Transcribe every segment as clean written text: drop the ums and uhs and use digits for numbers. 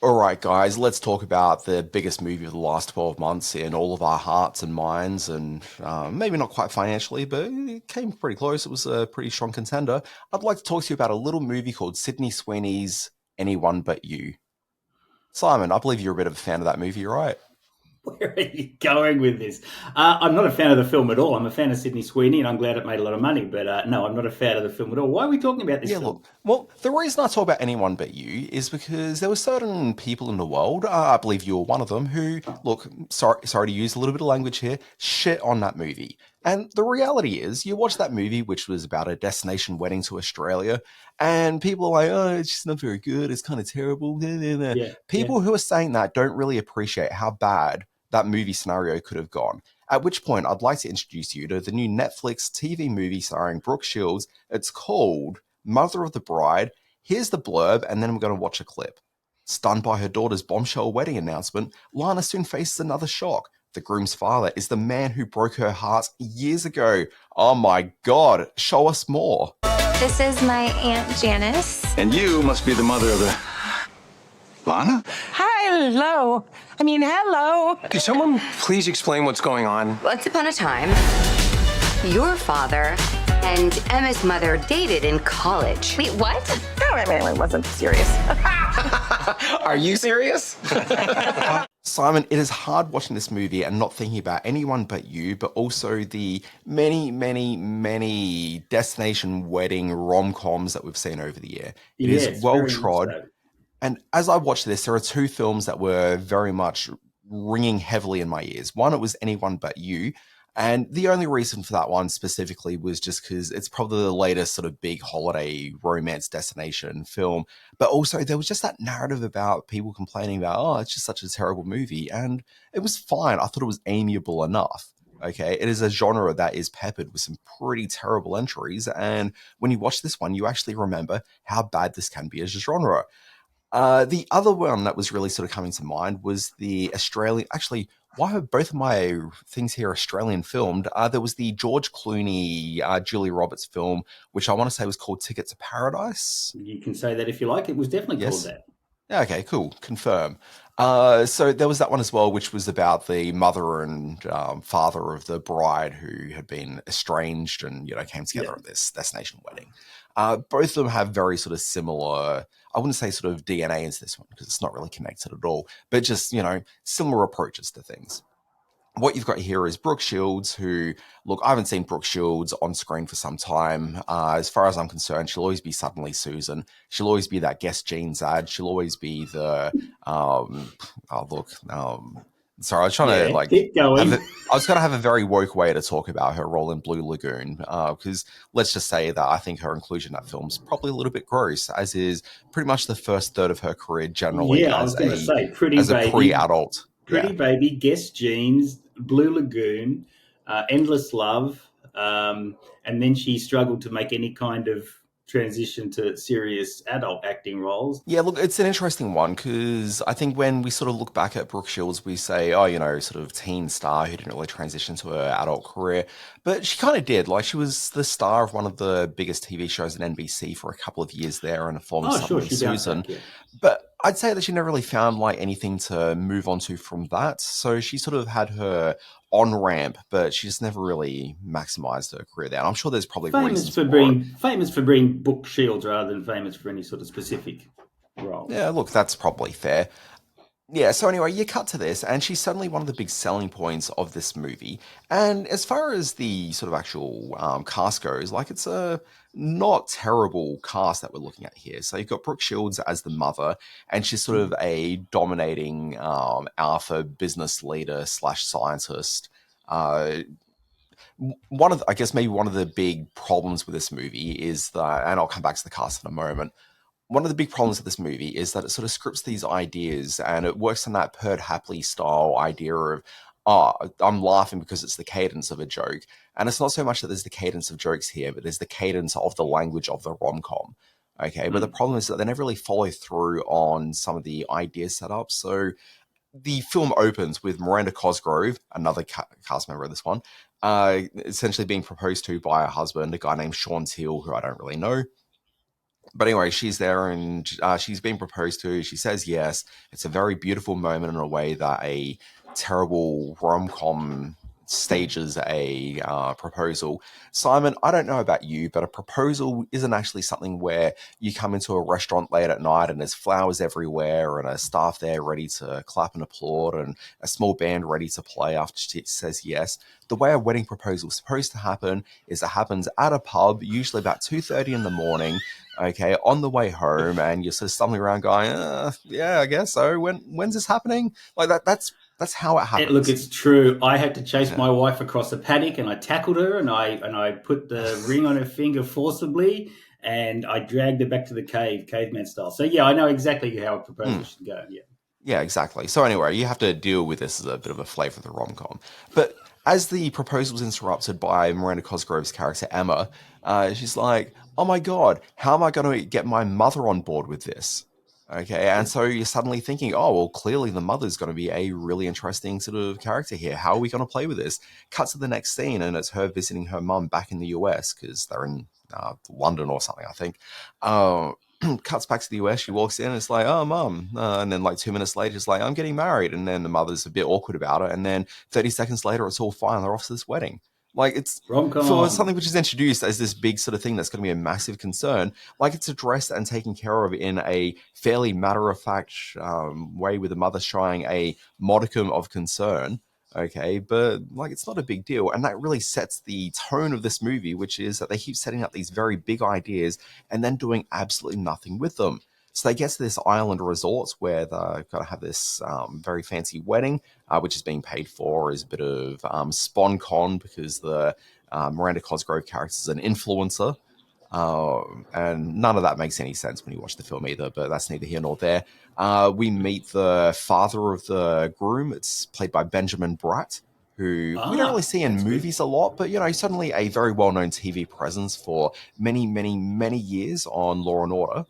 All right, guys, let's talk about the biggest movie of the last 12 months in all of our hearts and minds, and maybe not quite financially, but it came pretty close. It was a pretty strong contender. I'd like to talk to you about a little movie called Sydney Sweeney's Anyone But You. Simon, I believe you're a bit of a fan of that movie, right? Where are you going with this? I'm not a fan of the film at all. I'm a fan of Sydney Sweeney, and I'm glad it made a lot of money. But no, I'm not a fan of the film at all. Why are we talking about this Yeah, film? look. Well, the reason I talk about anyone but you is because there were certain people in the world, I believe you were one of them, who, look, sorry to use a little bit of language here, shit on that movie. And the reality is, you watch that movie, which was about a destination wedding to Australia, and people are like, oh, it's just not very good, it's kind of terrible. Yeah, yeah. People who are saying that don't really appreciate how bad that movie scenario could have gone. At which point, I'd like to introduce you to the new Netflix TV movie starring Brooke Shields. It's called Mother of the Bride. Here's the blurb, and then we're going to watch a clip. Stunned by her daughter's bombshell wedding announcement, Lana soon faces another shock. The groom's father is the man who broke her heart years ago. Oh my god, show us more. This is my Aunt Janice. And you must be the mother of the... Lana? Hello. Hello. Could someone please explain what's going on? Once upon a time, your father and Emma's mother dated in college. Wait, what? No, it wasn't serious. Are you serious? Simon, it is hard watching this movie and not thinking about anyone but you, but also the many, many, many destination wedding rom-coms that we've seen over the year. It Yes, is well very much trod. so. And as I watched this, there are two films that were very much ringing heavily in my ears. One, it was Anyone But You. And the only reason for that one specifically was just because it's probably the latest sort of big holiday romance destination film. But also, there was just that narrative about people complaining about, oh, it's just such a terrible movie. And it was fine. I thought it was amiable enough. Okay, it is a genre that is peppered with some pretty terrible entries. And when you watch this one, you actually remember how bad this can be as a genre. The other one that was really sort of coming to mind was the Australian. Actually, why are both of my things here Australian filmed? There was the George Clooney, Julie Roberts film, which I want to say was called Ticket to Paradise. You can say that if you like. It was definitely called Yes. that. Yeah, okay, cool. Confirm. So there was that one as well, which was about the mother and father of the bride who had been estranged and came together at this destination wedding. Both of them have very sort of similar. I wouldn't say sort of DNA into this one because it's not really connected at all, but just similar approaches to things. What you've got here is Brooke Shields, who, look, I haven't seen Brooke Shields on screen for some time. As far as I'm concerned, she'll always be Suddenly Susan. She'll always be that Guess Jeans ad. She'll always be the, sorry, I was trying to keep going. I was going to have a very woke way to talk about her role in Blue Lagoon, because let's just say that I think her inclusion in that film is probably a little bit gross, as is pretty much the first third of her career generally I was going to say, as a pre-adult. Pretty Baby, Guess Jeans, Blue Lagoon, Endless Love, and then she struggled to make any kind of transition to serious adult acting roles. Yeah, look, it's an interesting one because I think when we sort of look back at Brooke Shields, we say, oh, sort of teen star who didn't really transition to her adult career. But she kind of did. Like, she was the star of one of the biggest TV shows at NBC for a couple of years there in a form of Suddenly Susan. Back, yeah. But I'd say that she never really found like anything to move on to from that. So she sort of had her on ramp, but she just never really maximized her career there. And I'm sure there's probably reasons for it. Famous for being Brooke Shields rather than famous for any sort of specific role. Yeah, look, that's probably fair. Yeah, so anyway, you cut to this, and she's suddenly one of the big selling points of this movie. And as far as the sort of actual cast goes, like, it's a not terrible cast that we're looking at here. So you've got Brooke Shields as the mother, and she's sort of a dominating alpha business leader / scientist. I guess maybe one of the big problems with this movie is that, and I'll come back to the cast in a moment, one of the big problems with this movie is that it sort of scripts these ideas and it works on that Perd Hapley style idea of, oh, I'm laughing because it's the cadence of a joke. And it's not so much that there's the cadence of jokes here, but there's the cadence of the language of the rom-com. Okay, but the problem is that they never really follow through on some of the idea setups. So the film opens with Miranda Cosgrove, another cast member of this one, essentially being proposed to by her husband, a guy named Sean Teal, who I don't really know. But anyway, she's there and she's being proposed to. She says yes. It's a very beautiful moment in a way that a terrible rom-com stages a proposal. Simon, I don't know about you, but a proposal isn't actually something where you come into a restaurant late at night and there's flowers everywhere and a staff there ready to clap and applaud and a small band ready to play after she says yes. The way a wedding proposal is supposed to happen is it happens at a pub, usually about 2:30 in the morning, okay, on the way home, and you're sort of stumbling around going, yeah, I guess so. When's this happening? Like that's how it happens. Look, it's true. I had to chase my wife across a paddock, and I tackled her, and I put the ring on her finger forcibly, and I dragged her back to the caveman style. So yeah, I know exactly how a proposal should go. Yeah. Yeah, exactly. So anyway, you have to deal with this as a bit of a flavour of the rom-com. But as the proposal is interrupted by Miranda Cosgrove's character, Emma, she's like, oh my God, how am I going to get my mother on board with this? Okay, and so you're suddenly thinking, oh, well, clearly the mother's going to be a really interesting sort of character here. How are we going to play with this? Cut to the next scene, and it's her visiting her mum back in the US, because they're in London or something, I think. Cuts back to the US, she walks in, and it's like, oh, mum. And then like 2 minutes later, it's like, I'm getting married. And then the mother's a bit awkward about it. And then 30 seconds later, it's all fine. They're off to this wedding. Like, it's Rom-com. For something which is introduced as this big sort of thing that's going to be a massive concern, like it's addressed and taken care of in a fairly matter-of-fact way, with the mother showing a modicum of concern, okay, but like it's not a big deal. And that really sets the tone of this movie, which is that they keep setting up these very big ideas and then doing absolutely nothing with them. So they get to this island resort where they've got to have this very fancy wedding, which is being paid for as a bit of spawn con, because the Miranda Cosgrove character is an influencer. And none of that makes any sense when you watch the film either, but that's neither here nor there. We meet the father of the groom. It's played by Benjamin Bratt, who we don't really see in movies a lot, but, you know, he's suddenly a very well-known TV presence for many, many, many years on Law and Order.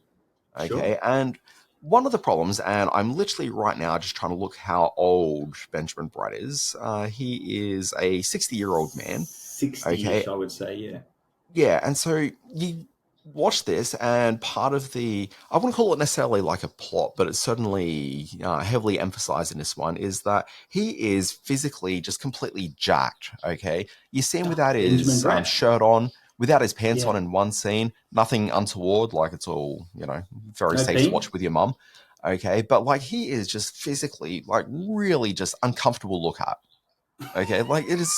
Okay, sure. And one of the problems, and I'm literally right now just trying to look how old Benjamin Bratt is. He is a 60-year-old man. 60-ish, okay? I would say, yeah. Yeah, and so you watch this, and part of the, I wouldn't call it necessarily like a plot, but it's certainly heavily emphasized in this one, is that he is physically just completely jacked, okay? You see him without his shirt on, without his pants on in one scene, nothing untoward, like it's all, you know, very safe to watch with your mum, okay? But like he is just physically, like really just uncomfortable to look at, okay? Like it is,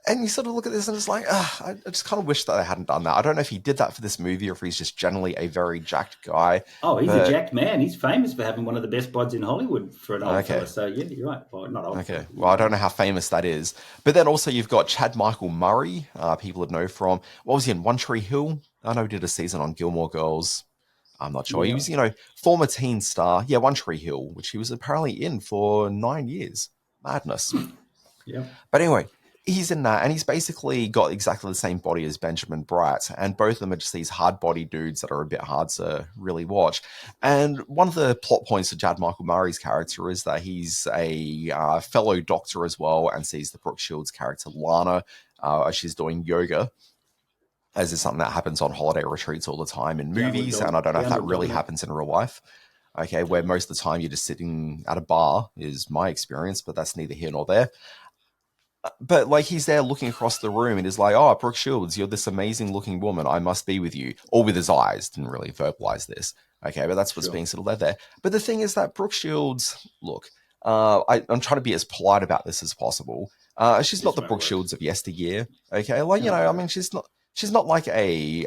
and you sort of look at this and it's like, I just kind of wish that I hadn't done that. I don't know if he did that for this movie or if he's just generally a very jacked guy. Oh, he's a jacked man. He's famous for having one of the best bods in Hollywood for an old fella. So, yeah, you're right. Well, not old. Okay. Well, I don't know how famous that is. But then also you've got Chad Michael Murray, people would know from, what was he in, One Tree Hill? I know he did a season on Gilmore Girls. I'm not sure. Yeah. He was, you know, former teen star. Yeah, One Tree Hill, which he was apparently in for 9 years. Madness. Yeah. But anyway, he's in that, and he's basically got exactly the same body as Benjamin Bratt, and both of them are just these hard-bodied dudes that are a bit hard to really watch. And one of the plot points of Chad Michael Murray's character is that he's a fellow doctor as well, and sees the Brooke Shields character, Lana, as she's doing yoga, as is something that happens on holiday retreats all the time in movies, and I don't know if that really happens in real life. Okay, where most of the time you're just sitting at a bar, is my experience, but that's neither here nor there. But like he's there looking across the room and is like, oh, Brooke Shields, you're this amazing looking woman. I must be with you. Or with his eyes. Didn't really verbalize this. Okay, but that's what's being sort of led there. But the thing is that Brooke Shields, look, I'm trying to be as polite about this as possible. She's not the Brooke Shields of yesteryear. Okay, like, you know, I mean, she's not like a, you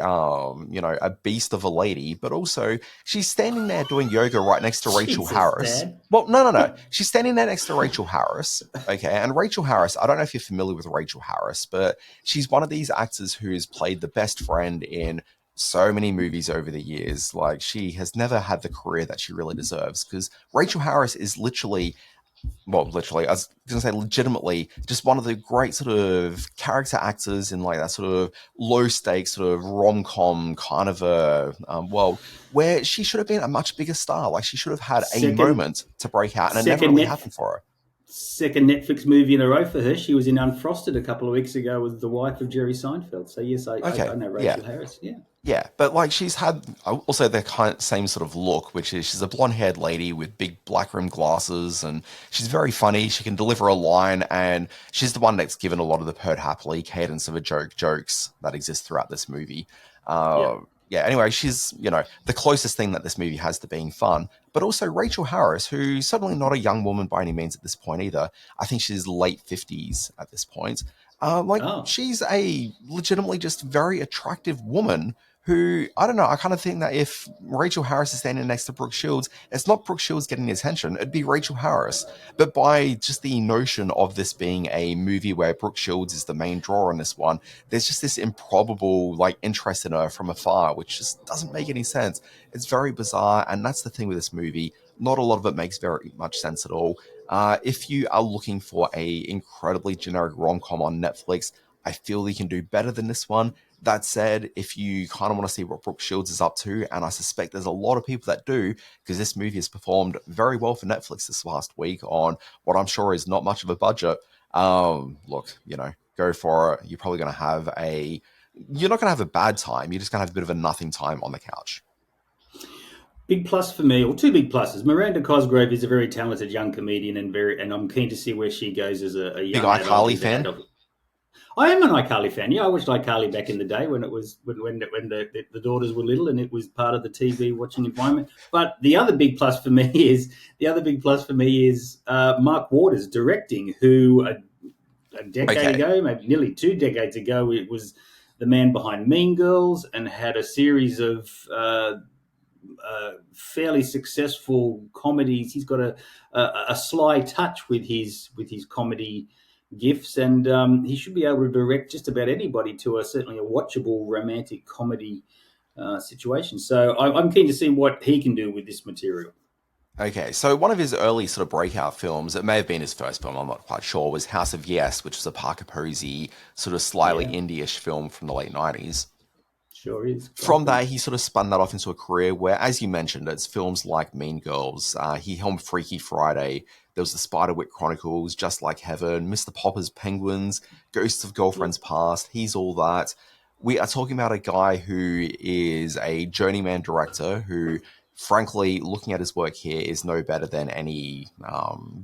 know, a beast of a lady, but also she's standing there doing yoga right next to Rachel Harris. Dad. Well, no. She's standing there next to Rachel Harris. Okay. And Rachel Harris, I don't know if you're familiar with Rachel Harris, but she's one of these actors who's played the best friend in so many movies over the years. Like, she has never had the career that she really deserves, because Rachel Harris is literally, I was going to say legitimately, just one of the great sort of character actors in like that sort of low stakes sort of rom-com kind of a world, where she should have been a much bigger star. Like, she should have had a moment to break out, and it never really happened for her. second Netflix movie in a row for her. She was in Unfrosted a couple of weeks ago with the wife of Jerry Seinfeld. So yes, I know Rachel Harris. Yeah. Yeah, but like she's had also the same sort of look, which is she's a blonde-haired lady with big black rimmed glasses, and she's very funny. She can deliver a line, and she's the one that's given a lot of the pert happily cadence of a jokes that exist throughout this movie. Yeah, anyway, she's, the closest thing that this movie has to being fun, but also Rachel Harris, who's certainly not a young woman by any means at this point either. I think she's late 50s at this point. She's a legitimately just very attractive woman who, I don't know, I kind of think that if Rachel Harris is standing next to Brooke Shields, it's not Brooke Shields getting the attention, it'd be Rachel Harris. But by just the notion of this being a movie where Brooke Shields is the main draw in this one, there's just this improbable, interest in her from afar, which just doesn't make any sense. It's very bizarre, and that's the thing with this movie. Not a lot of it makes very much sense at all. If you are looking for a incredibly generic rom-com on Netflix, I feel you can do better than this one. That said, if you kind of want to see what Brooke Shields is up to, and I suspect there's a lot of people that do, because this movie has performed very well for Netflix this last week on what I'm sure is not much of a budget. Go for it. You're probably going to have you're not going to have a bad time. You're just going to have a bit of a nothing time on the couch. Big plus for me, or two big pluses. Miranda Cosgrove is a very talented young comedian, and I'm keen to see where she goes as a young big iCarly fan. I am an iCarly fan. Yeah, I watched iCarly back in the day when it was when the daughters were little and it was part of the TV watching environment. But the other big plus for me is Mark Waters directing, who a decade ago, maybe nearly 2 decades ago, it was the man behind Mean Girls and had a series of fairly successful comedies. He's got a sly touch with his comedy gifts, and he should be able to direct just about anybody to certainly a watchable romantic comedy situation. So I'm keen to see what he can do with this material. Okay, so one of his early sort of breakout films, it may have been his first film, I'm not quite sure, was House of Yes, which was a Parker Posey sort of slightly indie-ish film from the late 90s. Sure is. From that, he sort of spun that off into a career where, as you mentioned, it's films like Mean Girls. He helmed Freaky Friday. There was the Spiderwick Chronicles, Just Like Heaven, Mr. Popper's Penguins, Ghosts of Girlfriends Past. He's all that. We are talking about a guy who is a journeyman director who, frankly, looking at his work here, is no better than any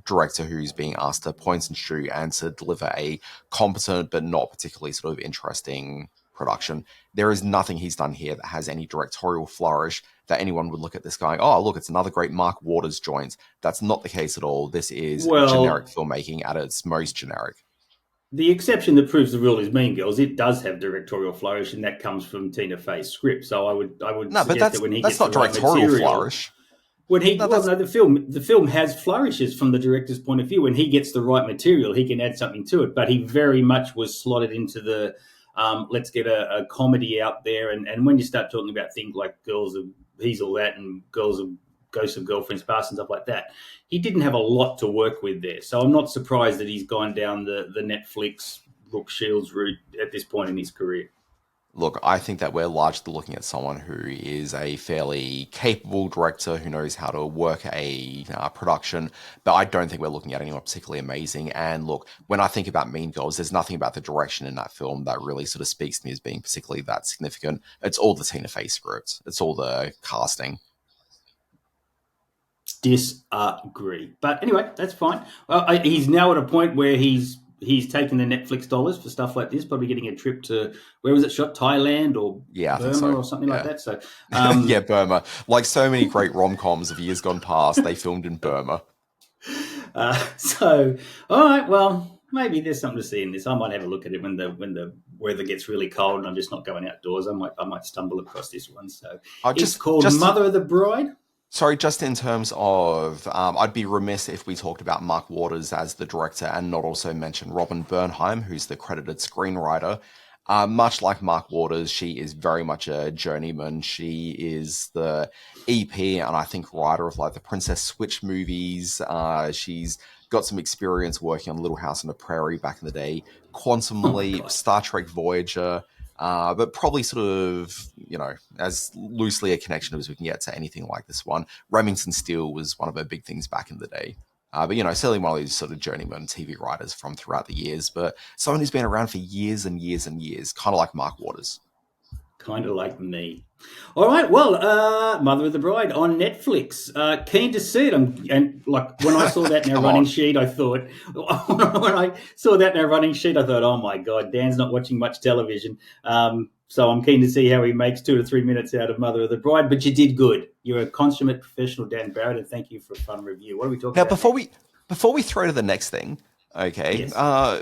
director who's being asked to point and shoot and to deliver a competent but not particularly sort of interesting production. There is nothing he's done here that has any directorial flourish that anyone would look at this guy, oh, look, it's another great Mark Waters joint. That's not the case at all. This is generic filmmaking at its most generic. The exception that proves the rule is Mean Girls. It does have directorial flourish, and that comes from Tina Fey's script. So I would suggest that when he gets the right material, flourish. The film has flourishes from the director's point of view. When he gets the right material, he can add something to it. But he very much was slotted into the let's get a comedy out there. And when you start talking about things like Girls of He's All That and Ghosts of Girlfriends Past and stuff like that, he didn't have a lot to work with there. So I'm not surprised that he's gone down the Netflix Brooke Shields route at this point in his career. Look, I think that we're largely looking at someone who is a fairly capable director who knows how to work a production, but I don't think we're looking at anyone particularly amazing. And look, when I think about Mean Girls, there's nothing about the direction in that film that really sort of speaks to me as being particularly that significant. It's all the Tina Fey script. It's all the casting. Disagree. But anyway, that's fine. Well, he's now at a point where he's taking the Netflix dollars for stuff like this, probably getting a trip to, where was it shot? Thailand or Burma or something like that. So, yeah, Burma. Like so many great rom-coms of years gone past, they filmed in Burma. All right, well, maybe there's something to see in this. I might have a look at it when the weather gets really cold and I'm just not going outdoors. I might stumble across this one. So it's called Mother of the Bride. Sorry, just in terms of, I'd be remiss if we talked about Mark Waters as the director and not also mention Robin Bernheim, who's the credited screenwriter. Much like Mark Waters, she is very much a journeyman. She is the EP and I think writer of like the Princess Switch movies. She's got some experience working on Little House on the Prairie back in the day, Quantum Leap, Star Trek Voyager. But probably sort of, as loosely a connection as we can get to anything like this one. Remington Steele was one of her big things back in the day. But, certainly one of these sort of journeyman TV writers from throughout the years, but someone who's been around for years and years and years, kind of like Mark Waters. Kind of like me. All right, well, Mother of the Bride on Netflix. Keen to see it. And like when I saw that in our running sheet, I thought, oh my God, Dan's not watching much television. So I'm keen to see how he makes 2 to 3 minutes out of Mother of the Bride. But you did good. You're a consummate professional, Dan Barrett, and thank you for a fun review. What are we talking about Before we throw to the next thing, okay, yes.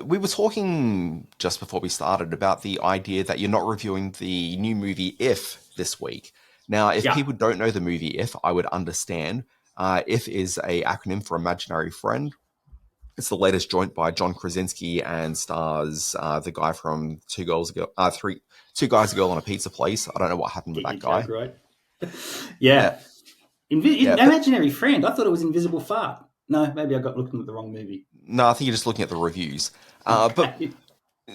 We were talking just before we started about the idea that you're not reviewing the new movie If this week. Now, if people don't know the movie If, I would understand. If is a acronym for Imaginary Friend. It's the latest joint by John Krasinski and stars the guy from Two Guys, a Girl on a Pizza Place. I don't know what happened with that guy. Right? Yeah. Imaginary Friend. I thought it was Invisible Fart. No, maybe I got looking at the wrong movie. No, I think you're just looking at the reviews. But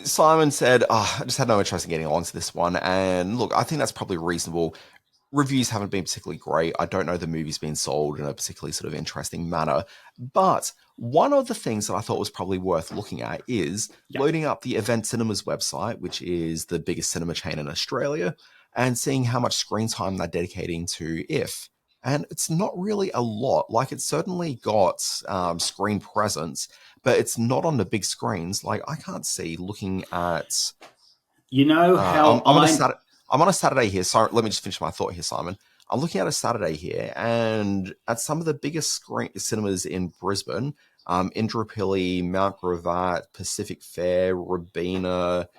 Simon said, I just had no interest in getting onto this one. And look, I think that's probably reasonable. Reviews haven't been particularly great. I don't know the movie's been sold in a particularly sort of interesting manner. But one of the things that I thought was probably worth looking at is loading up the Event Cinemas website, which is the biggest cinema chain in Australia, and seeing how much screen time they're dedicating to If. And it's not really a lot. Like, it's certainly got screen presence, but it's not on the big screens. Like, I can't see looking at... I'm on a Saturday here. Sorry, let me just finish my thought here, Simon. I'm looking at a Saturday here, and at some of the biggest cinemas in Brisbane, Indooroopilly, Mount Gravatt, Pacific Fair, Robina,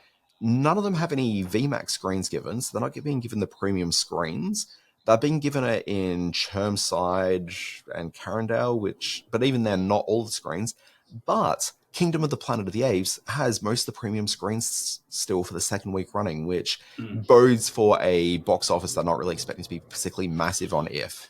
none of them have any VMAX screens given, so they're not being given the premium screens. They're being given it in Chermside and Carindale, but even then, not all the screens. But Kingdom of the Planet of the Apes has most of the premium screens still for the second week running, which bodes for a box office they're not really expecting to be particularly massive on If.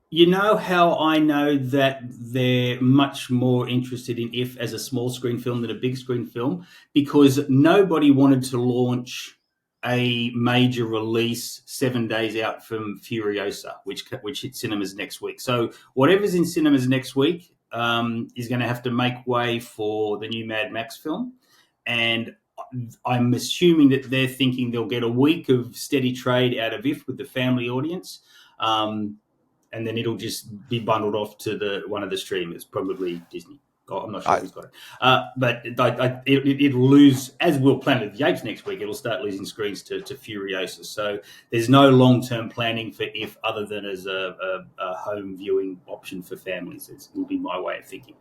You know how I know that they're much more interested in If as a small screen film than a big screen film? Because nobody wanted to launch a major release 7 days out from Furiosa, which hits cinemas next week. So whatever's in cinemas next week is going to have to make way for the new Mad Max film. And I'm assuming that they're thinking they'll get a week of steady trade out of If with the family audience. And then it'll just be bundled off to one of the streamers, probably Disney. I'm not sure who's got it. But it'll lose, as will Planet of the Apes next week, it'll start losing screens to Furiosa. So there's no long-term planning for If other than as a home viewing option for families. It will be my way of thinking.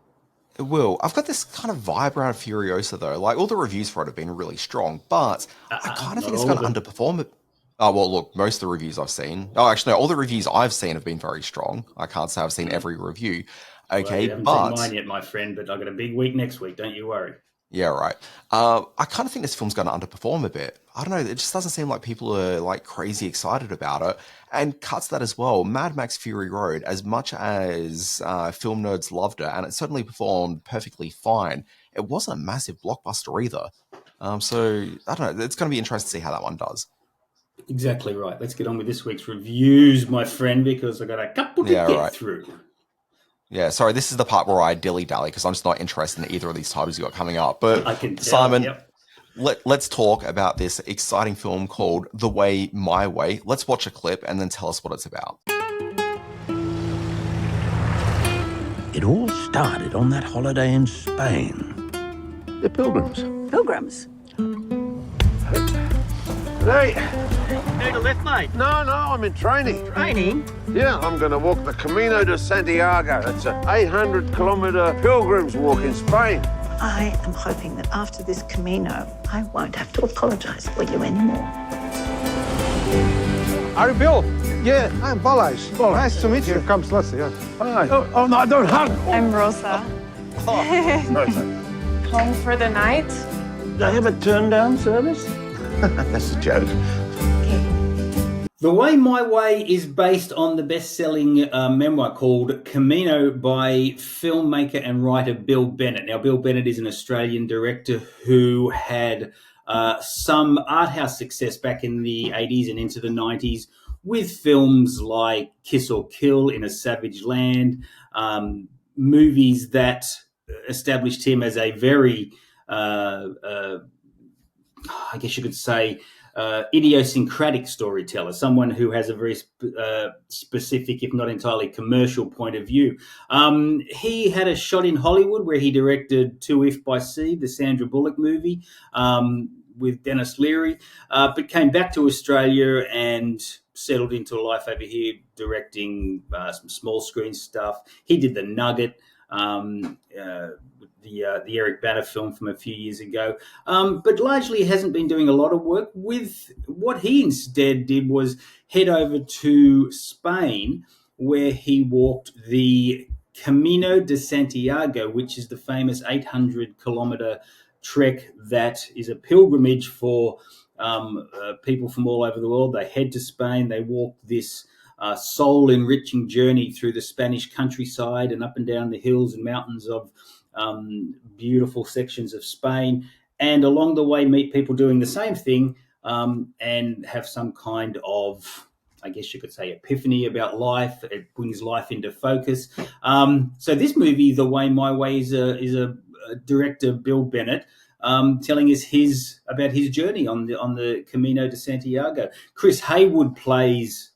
It will. I've got this kind of vibe around Furiosa, though. Like, all the reviews for it have been really strong, but I kind of think it's going to underperform it. Oh, well, look, most of the reviews I've seen... Oh, actually, no, all the reviews I've seen have been very strong. I can't say I've seen every review. Okay, well, you haven't seen mine yet, my friend, but I've got a big week next week. Don't you worry. Yeah, right. I kind of think this film's going to underperform a bit. I don't know. It just doesn't seem like people are like crazy excited about it. And cuts that as well. Mad Max Fury Road, as much as film nerds loved it, and it certainly performed perfectly fine, it wasn't a massive blockbuster either. So I don't know. It's going to be interesting to see how that one does. Exactly right. Let's get on with this week's reviews, my friend, because I've got a couple to get through. Yeah, sorry, this is the part where I dilly-dally because I'm just not interested in either of these titles you got coming up. But I can tell, Simon, let's talk about this exciting film called The Way, My Way. Let's watch a clip and then tell us what it's about. It all started on that holiday in Spain. They're pilgrims. Pilgrims. Hey. Need a lift, mate? No, I'm in training. Training? Yeah, I'm going to walk the Camino de Santiago. It's an 800-kilometre pilgrim's walk in Spain. I am hoping that after this Camino, I won't have to apologise for you anymore. Are you Bill? Yeah, I'm Balázs. Nice to meet you. Here comes Leslie. Yeah. Hi. Oh, no, don't hug. I'm Rosa. Rosa. Home for the night? Do they have a turn-down service? That's a joke. The Way, My Way is based on the best-selling memoir called Camino by filmmaker and writer Bill Bennett. Now, Bill Bennett is an Australian director who had some art house success back in the 80s and into the 90s with films like Kiss or Kill, In a Savage Land, movies that established him as a very, I guess you could say, idiosyncratic storyteller, someone who has a very specific, if not entirely commercial point of view. He had a shot in Hollywood where he directed To If by Sea, the Sandra Bullock movie, with Dennis Leary, but came back to Australia and settled into a life over here directing some small screen stuff. He did The Nugget, the Eric Bana film from a few years ago, but largely hasn't been doing a lot of work. With what he instead did was head over to Spain, where he walked the Camino de Santiago, which is the famous 800-kilometer trek that is a pilgrimage for people from all over the world. They head to Spain, they walk this soul-enriching journey through the Spanish countryside and up and down the hills and mountains of beautiful sections of Spain, and along the way meet people doing the same thing and have some kind of, I guess you could say, epiphany about life. It brings life into focus. So this movie, The Way, My Way, is a director, Bill Bennett, telling us about his journey on the Camino de Santiago. Chris Haywood plays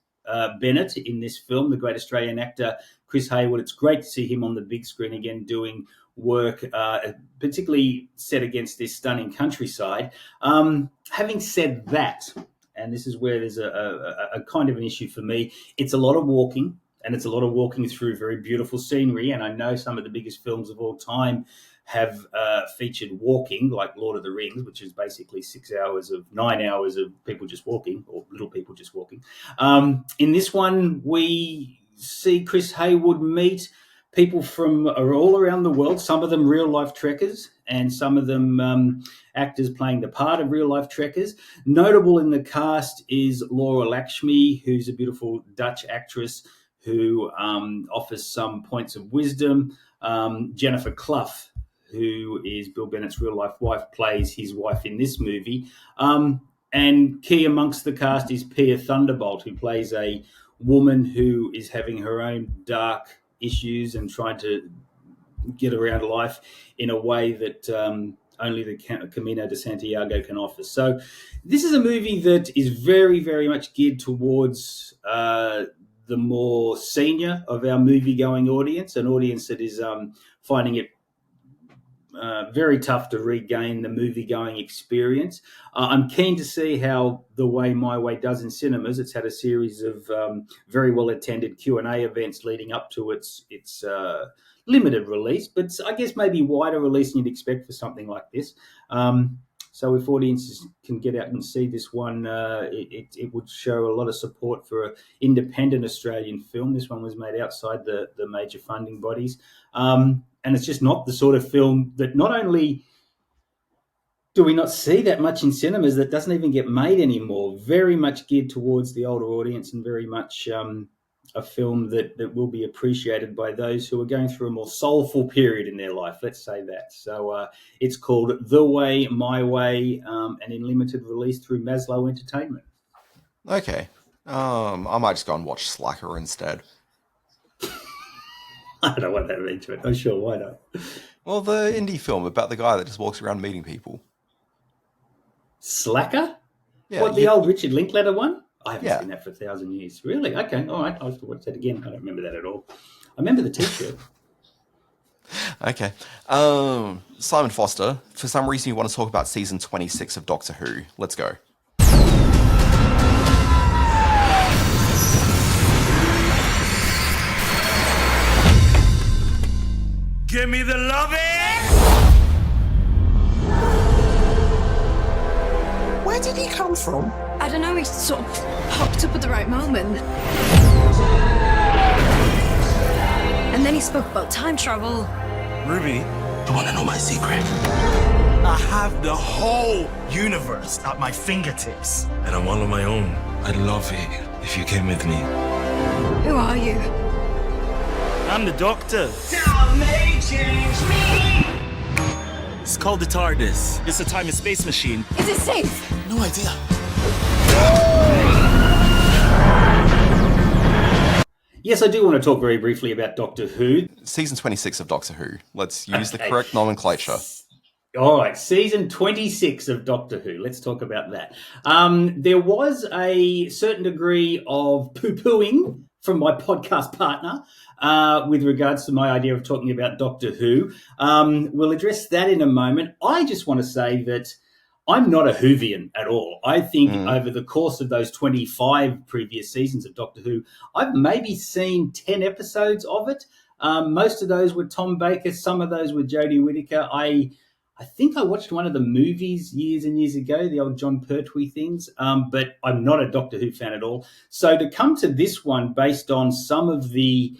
Bennett in this film, the great Australian actor Chris Haywood. It's great to see him on the big screen again doing work, particularly set against this stunning countryside. Having said that, and this is where there's a kind of an issue for me, it's a lot of walking, and it's a lot of walking through very beautiful scenery, and I know some of the biggest films of all time have featured walking, like Lord of the Rings, which is basically 9 hours of people just walking, or little people just walking. In this one, we see Chris Haywood meet people from all around the world, some of them real-life trekkers, and some of them actors playing the part of real-life trekkers. Notable in the cast is Laura Lakshmi, who's a beautiful Dutch actress who offers some points of wisdom. Jennifer Clough, who is Bill Bennett's real-life wife, plays his wife in this movie. And key amongst the cast is Pia Thunderbolt, who plays a woman who is having her own dark issues and trying to get around life in a way that only the Camino de Santiago can offer. So this is a movie that is very, very much geared towards the more senior of our movie-going audience, an audience that is finding it very tough to regain the movie-going experience. I'm keen to see how The Way, My Way does in cinemas. It's had a series of very well-attended Q&A events leading up to its limited release, but I guess maybe wider release than you'd expect for something like this. So if audiences can get out and see this one, it would show a lot of support for an independent Australian film. This one was made outside the major funding bodies. And it's just not the sort of film that not only do we not see that much in cinemas, that doesn't even get made anymore. Very much geared towards the older audience, and very much a film that will be appreciated by those who are going through a more soulful period in their life, let's say that. So it's called The Way, My Way, and in limited release through Maslow Entertainment. Okay. I might just go and watch Slacker instead. I don't want that into it. Oh, sure, why not? Well, the indie film about the guy that just walks around meeting people. Slacker? Yeah, What, the old Richard Linklater one? I haven't seen that for 1,000 years. Really? Okay, all right. I'll have to watch that again. I don't remember that at all. I remember the T-shirt. Okay. Simon Foster, for some reason you want to talk about season 26 of Doctor Who. Let's go. Give me the loving! Where did he come from? I don't know, he sort of popped up at the right moment. And then he spoke about time travel. Ruby, You want to know my secret? I have the whole universe at my fingertips. And I'm all on my own. I'd love it if you came with me. Who are you? I'm the Doctor. Time may change me. It's called the TARDIS. It's a time and space machine. Is it safe? No idea. Yes, I do want to talk very briefly about Doctor Who. Season 26 of Doctor Who. Let's use the correct nomenclature. All right, season 26 of Doctor Who. Let's talk about that. There was a certain degree of poo-pooing from my podcast partner with regards to my idea of talking about Doctor Who. We'll address that in a moment. I just want to say that I'm not a Whovian at all. I think over the course of those 25 previous seasons of Doctor Who, I've maybe seen 10 episodes of it. Most of those were Tom Baker. Some of those were Jodie Whittaker. I think I watched one of the movies years and years ago, the old John Pertwee things, but I'm not a Doctor Who fan at all. So to come to this one based on some of the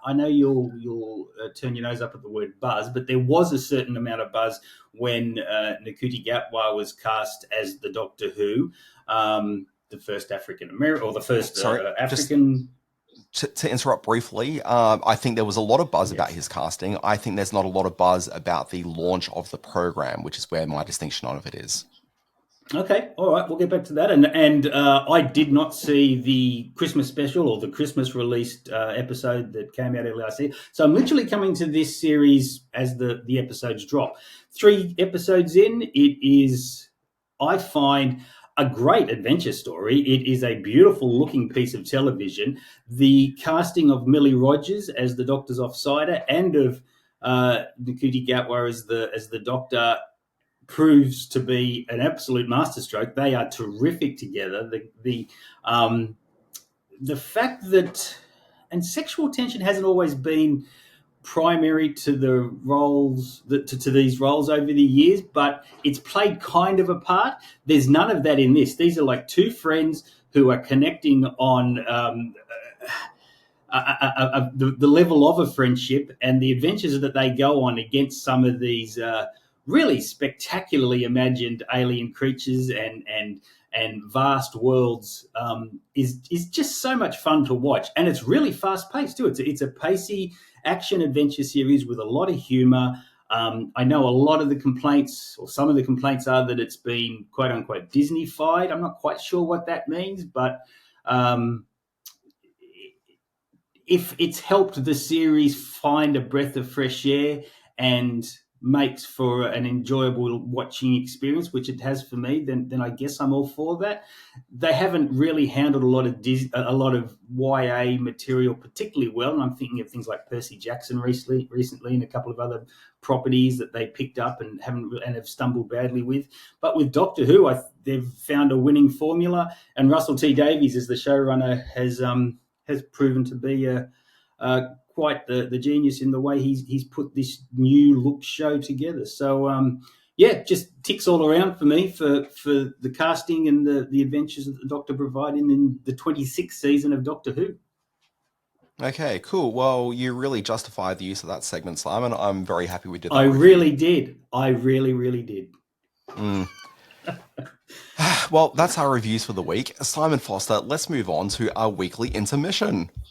I know you'll turn your nose up at the word buzz, but there was a certain amount of buzz when Ncuti Gatwa was cast as the Doctor Who, the first African American or the first African. To interrupt briefly, I think there was a lot of buzz about his casting. I think there's not a lot of buzz about the launch of the program, which is where my distinction of it is. Okay, all right, we'll get back to that. And I did not see the Christmas special or the Christmas released episode that came out earlier last year. So I'm literally coming to this series as the episodes drop. 3 episodes in, it is, I find, a great adventure story. It is a beautiful looking piece of television. The casting of Millie Rogers as the Doctor's Offsider and of Ncuti Gatwa as the Doctor proves to be an absolute masterstroke. They are terrific together. The fact that, and sexual tension hasn't always been primary to the roles to these roles over the years, but it's played kind of a part. There's none of that in this. These are like 2 friends who are connecting on the level of a friendship and the adventures that they go on against some of these really spectacularly imagined alien creatures and vast worlds is just so much fun to watch, and it's really fast paced too. It's a pacey action adventure series with a lot of humor. I know a lot of the complaints, or some of the complaints, are that it's been quote unquote Disney-fied. I'm not quite sure what that means, but if it's helped the series find a breath of fresh air and makes for an enjoyable watching experience, which it has for me, then I guess I'm all for that. They haven't really handled a lot of YA material particularly well, and I'm thinking of things like Percy Jackson recently, and a couple of other properties that they picked up and have stumbled badly with. But with Doctor Who, they've found a winning formula, and Russell T Davies as the showrunner has proven to be quite the genius in the way he's put this new look show together. So just ticks all around for me for the casting and the adventures that the Doctor provided in the 26th season of Doctor Who. Okay, cool. Well, you really justified the use of that segment, Simon. I'm very happy we did that. I really did. I really, really did. Well, that's our reviews for the week. Simon Foster, let's move on to our weekly intermission.